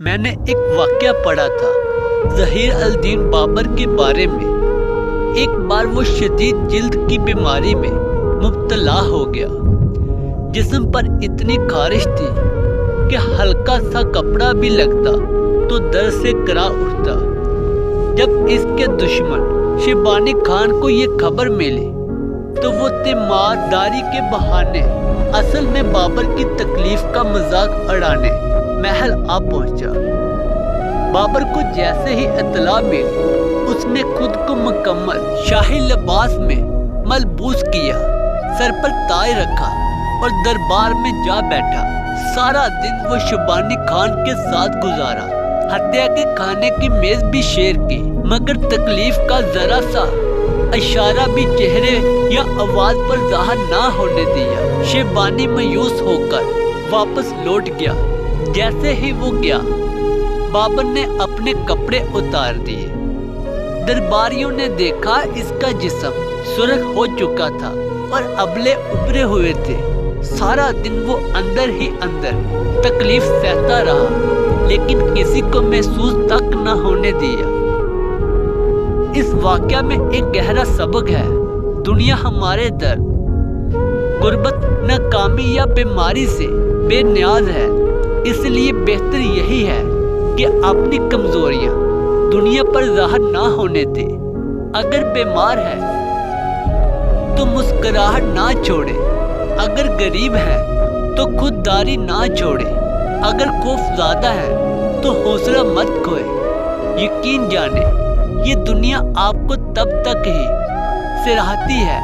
میں نے ایک واقعہ پڑھا تھا ظہیر الدین بابر کے بارے میں۔ ایک بار وہ شدید جلد کی بیماری میں مبتلا ہو گیا۔ جسم پر اتنی خارش تھی کہ ہلکا سا کپڑا بھی لگتا تو درد سے کرا اٹھتا۔ جب اس کے دشمن شیبانی خان کو یہ خبر ملی تو وہ تیمارداری کے بہانے اصل میں بابر کی تکلیف کا مذاق اڑانے محل آ پہنچا۔ بابر کو جیسے ہی اطلاع ملی اس نے خود کو مکمل شاہی لباس میں ملبوس کیا، سر پر تاج رکھا اور دربار میں جا بیٹھا۔ سارا دن وہ شیبانی خان کے ساتھ گزارا، حتیٰ کہ کھانے کی میز بھی شیئر کی، مگر تکلیف کا ذرا سا اشارہ بھی چہرے یا آواز پر ظاہر نہ ہونے دیا۔ شیبانی مایوس ہو کر واپس لوٹ گیا۔ جیسے ہی وہ گیا بابر نے اپنے کپڑے اتار دیے۔ درباریوں نے دیکھا اس کا جسم سرخ ہو چکا تھا اور ابلے ابھرے ہوئے تھے۔ سارا دن وہ اندر ہی اندر تکلیف سہتا رہا، لیکن کسی کو محسوس تک نہ ہونے دیا۔ اس واقعہ میں ایک گہرا سبق ہے۔ دنیا ہمارے درد، غربت، ناکامی یا بیماری سے بے نیاز ہے۔ اس لیے بہتر یہی ہے کہ اپنی کمزوریاں دنیا پر ظاہر نہ ہونے دے۔ اگر بیمار ہے تو مسکراہٹ نہ چھوڑے، اگر غریب ہے تو خودداری نہ چھوڑے، اگر خوف زیادہ ہے تو حوصلہ مت کھوئے۔ یقین جانے یہ دنیا آپ کو تب تک ہی سراہتی ہے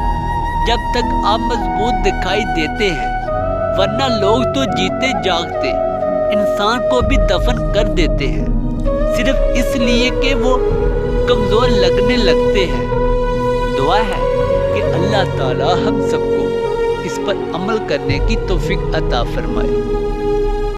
جب تک آپ مضبوط دکھائی دیتے ہیں، ورنہ لوگ تو جیتے جاگتے انسان کو بھی دفن کر دیتے ہیں، صرف اس لیے کہ وہ کمزور لگنے لگتے ہیں۔ دعا ہے کہ اللہ تعالی ہم سب کو اس پر عمل کرنے کی توفیق عطا فرمائے۔